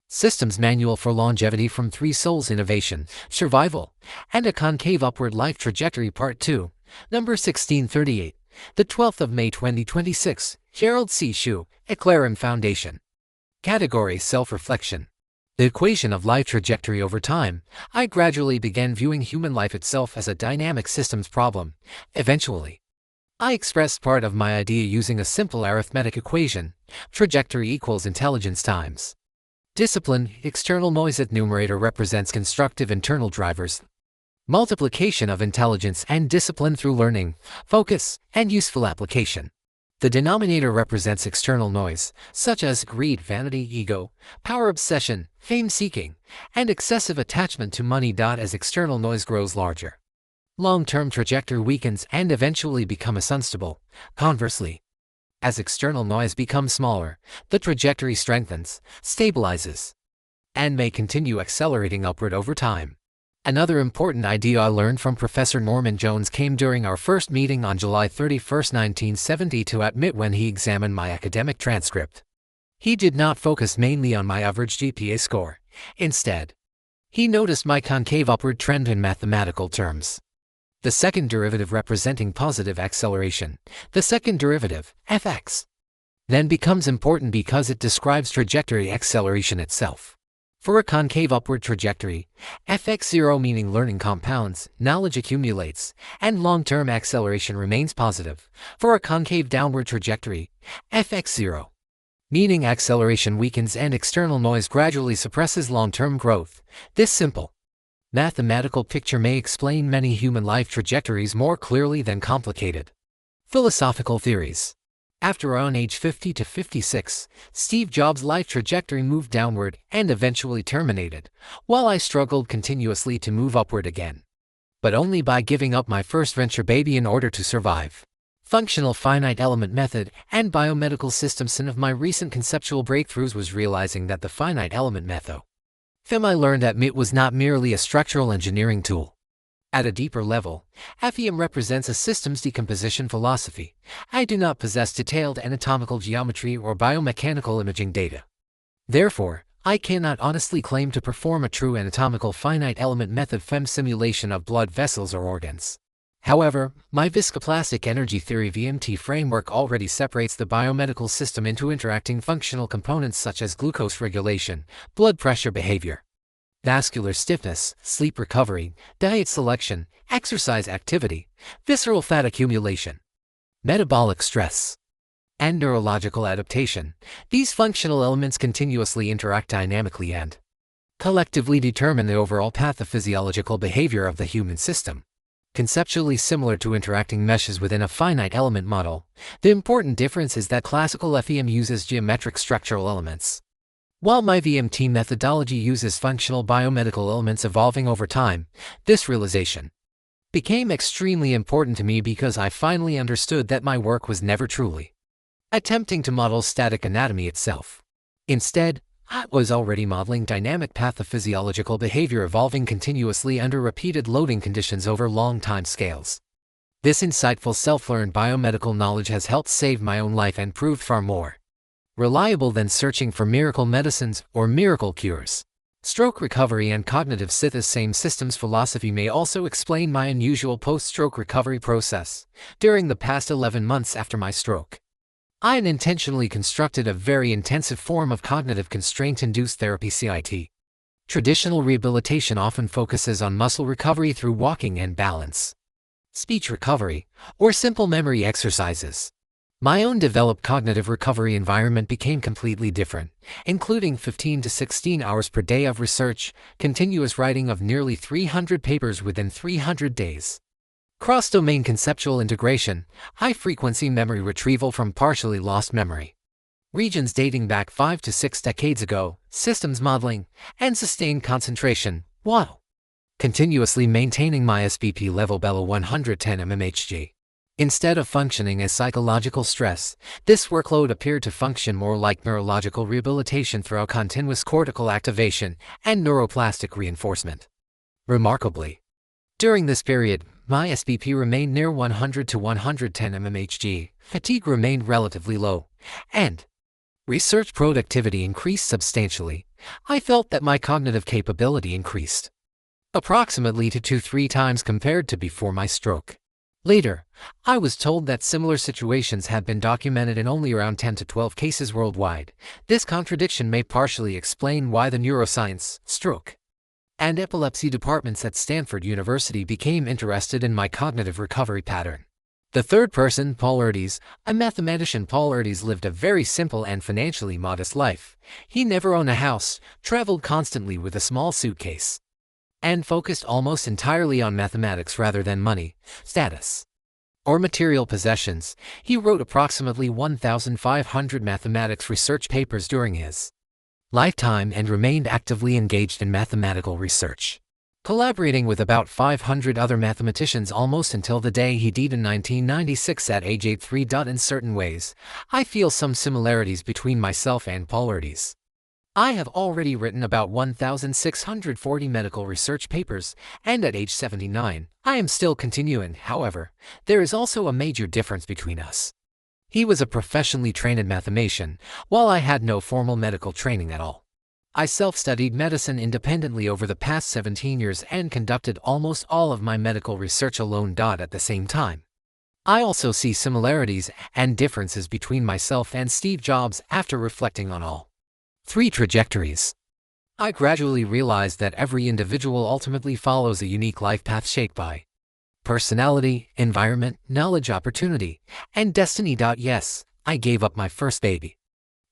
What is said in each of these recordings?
Systems Manual for Longevity from Three Souls Innovation, Survival, and a Concave Upward Life Trajectory Part 2, number 1638, the 12th of May 2026, Gerald C. EclaireMD Foundation. Category Self-Reflection. The equation of life trajectory over time. I gradually began viewing human life itself as a dynamic systems problem. Eventually, I expressed part of my idea using a simple arithmetic equation. Trajectory equals intelligence times discipline. External noise at numerator represents constructive internal drivers. Multiplication of intelligence and discipline through learning, focus, and useful application. The denominator represents external noise, such as greed, vanity, ego, power obsession, fame-seeking, and excessive attachment to money. As external noise grows larger, long-term trajectory weakens and eventually becomes unstable. Conversely, as external noise becomes smaller, the trajectory strengthens, stabilizes, and may continue accelerating upward over time. Another important idea I learned from Professor Norman Jones came during our first meeting on July 31, 1972 at MIT when he examined my academic transcript. He did not focus mainly on my average GPA score. Instead, he noticed my concave upward trend in mathematical terms. The second derivative representing positive acceleration, the second derivative, fx, then becomes important because it describes trajectory acceleration itself. For a concave upward trajectory, fx0 meaning learning compounds, knowledge accumulates, and long-term acceleration remains positive. For a concave downward trajectory, fx0, meaning acceleration weakens and external noise gradually suppresses long-term growth. This simple mathematical picture may explain many human life trajectories more clearly than complicated philosophical theories. After around age 50 to 56, Steve Jobs' life trajectory moved downward and eventually terminated, while I struggled continuously to move upward again. But only by giving up my first venture baby in order to survive. Functional finite element method and biomedical systems. Some of my recent conceptual breakthroughs was realizing that the finite element method I learned at MIT was not merely a structural engineering tool. At a deeper level, FEM represents a systems decomposition philosophy. I do not possess detailed anatomical geometry or biomechanical imaging data. Therefore, I cannot honestly claim to perform a true anatomical finite element method FEM simulation of blood vessels or organs. However, my viscoplastic energy theory VMT framework already separates the biomedical system into interacting functional components such as glucose regulation, blood pressure behavior, vascular stiffness, sleep recovery, diet selection, exercise activity, visceral fat accumulation, metabolic stress, and neurological adaptation. These functional elements continuously interact dynamically and collectively determine the overall pathophysiological behavior of the human system. Conceptually similar to interacting meshes within a finite element model, the important difference is that classical FEM uses geometric structural elements, while my VMT methodology uses functional biomedical elements evolving over time. This realization became extremely important to me because I finally understood that my work was never truly attempting to model static anatomy itself. Instead, I was already modeling dynamic pathophysiological behavior evolving continuously under repeated loading conditions over long time scales. This insightful self-learned biomedical knowledge has helped save my own life and proved far more reliable than searching for miracle medicines or miracle cures. Stroke recovery and cognitive same systems philosophy may also explain my unusual post-stroke recovery process. During the past 11 months after my stroke, I unintentionally constructed a very intensive form of cognitive constraint-induced therapy CIT. Traditional rehabilitation often focuses on muscle recovery through walking and balance, speech recovery, or simple memory exercises. My own developed cognitive recovery environment became completely different, including 15 to 16 hours per day of research, continuous writing of nearly 300 papers within 300 days. Cross-domain conceptual integration, high-frequency memory retrieval from partially lost memory regions dating back 5 to 6 decades ago, systems modeling, and sustained concentration, while continuously maintaining my SPP level below 110 mmHg. Instead of functioning as psychological stress, this workload appeared to function more like neurological rehabilitation through continuous cortical activation and neuroplastic reinforcement. Remarkably, during this period, my SPP remained near 100 to 110 mmHg, fatigue remained relatively low, and Research productivity increased substantially. I felt that my cognitive capability increased approximately to 2-3 times compared to before my stroke. Later, I was told that similar situations had been documented in only around 10 to 12 cases worldwide. This contradiction may partially explain why the neuroscience, stroke, and epilepsy departments at Stanford University became interested in my cognitive recovery pattern. The third person, Paul Erdes, a mathematician. Paul Erdes lived a very simple and financially modest life. He never owned a house, traveled constantly with a small suitcase, and focused almost entirely on mathematics rather than money, status, or material possessions. He wrote approximately 1,500 mathematics research papers during his lifetime and remained actively engaged in mathematical research, collaborating with about 500 other mathematicians almost until the day he died in 1996 at age 83. In certain ways, I feel some similarities between myself and Paul Erdes. I have already written about 1,640 medical research papers, and at age 79, I am still continuing. However, there is also a major difference between us. He was a professionally trained mathematician, while I had no formal medical training at all. I self-studied medicine independently over the past 17 years and conducted almost all of my medical research alone. At the same time, I also see similarities and differences between myself and Steve Jobs after reflecting on all 3 trajectories. I gradually realized that every individual ultimately follows a unique life path shaped by personality, environment, knowledge, opportunity, and destiny. Yes, I gave up my first baby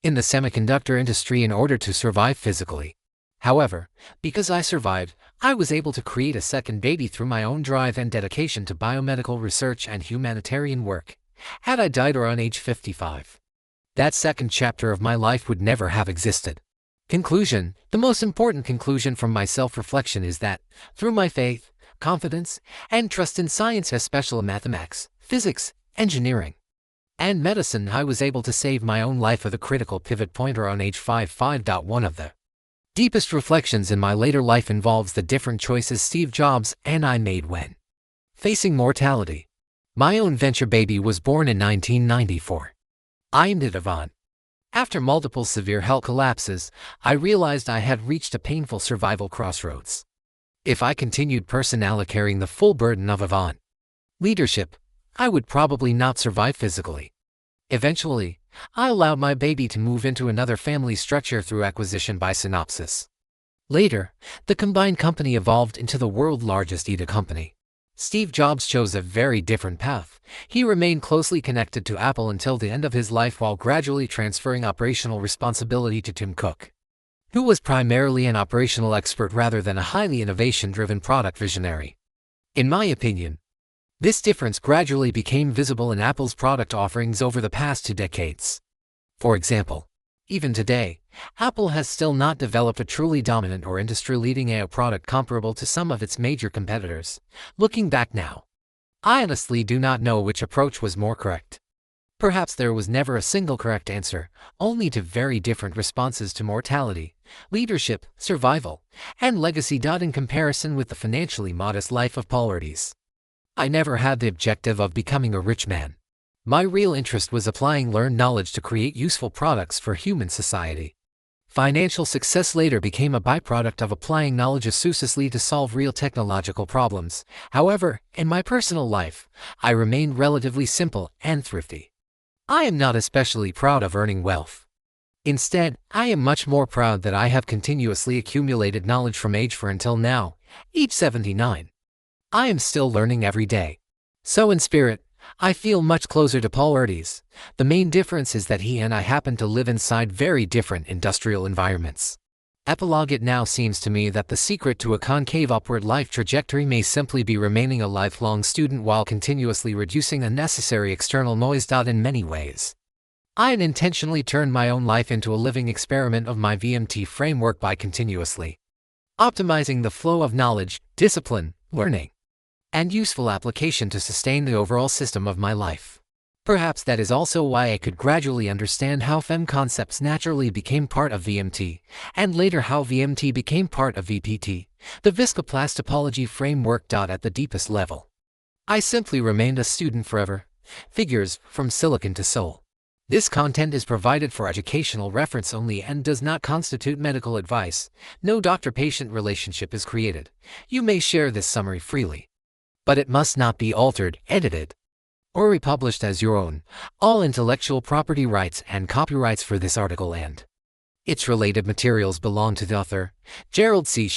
in the semiconductor industry in order to survive physically. However, because I survived, I was able to create a second baby through my own drive and dedication to biomedical research and humanitarian work. Had I died around age 55, that second chapter of my life would never have existed. Conclusion. The most important conclusion from my self-reflection is that, through my faith, confidence, and trust in science, especially mathematics, physics, engineering, and medicine, I was able to save my own life at a critical pivot point around age 55. One of the deepest reflections in my later life involves the different choices Steve Jobs and I made when facing mortality. My own venture baby was born in 1994. I named it Avant. After multiple severe health collapses, I realized I had reached a painful survival crossroads. If I continued personally carrying the full burden of Avant leadership, I would probably not survive physically. Eventually, I allowed my baby to move into another family structure through acquisition by Synopsys. Later, the combined company evolved into the world's largest EDA company. Steve Jobs chose a very different path. He remained closely connected to Apple until the end of his life while gradually transferring operational responsibility to Tim Cook, who was primarily an operational expert rather than a highly innovation-driven product visionary. In my opinion, this difference gradually became visible in Apple's product offerings over the past 2 decades. For example, even today, Apple has still not developed a truly dominant or industry-leading AI product comparable to some of its major competitors. Looking back now, I honestly do not know which approach was more correct. Perhaps there was never a single correct answer, only 2 very different responses to mortality, leadership, survival, and legacy. In comparison with the financially modest life of Paul Erdes, I never had the objective of becoming a rich man. My real interest was applying learned knowledge to create useful products for human society. Financial success later became a byproduct of applying knowledge assiduously to solve real technological problems. However, in my personal life, I remained relatively simple and thrifty. I am not especially proud of earning wealth. Instead, I am much more proud that I have continuously accumulated knowledge from age 4 until now, age 79. I am still learning every day. So in spirit, I feel much closer to Paul Erdes. The main difference is that he and I happen to live inside very different industrial environments. Epilogue. It now seems to me that the secret to a concave upward life trajectory may simply be remaining a lifelong student while continuously reducing unnecessary external noise. In many ways, I had intentionally turned my own life into a living experiment of my VMT framework by continuously optimizing the flow of knowledge, discipline, learning, and useful application to sustain the overall system of my life. Perhaps that is also why I could gradually understand how FEM concepts naturally became part of VMT, and later how VMT became part of VPT, the viscoplast topology framework. At the deepest level, I simply remained a student forever. Figures, from silicon to soul. This content is provided for educational reference only and does not constitute medical advice. No doctor-patient relationship is created. You may share this summary freely, but it must not be altered, edited, or republished as your own. All intellectual property rights and copyrights for this article and its related materials belong to the author, Gerald C.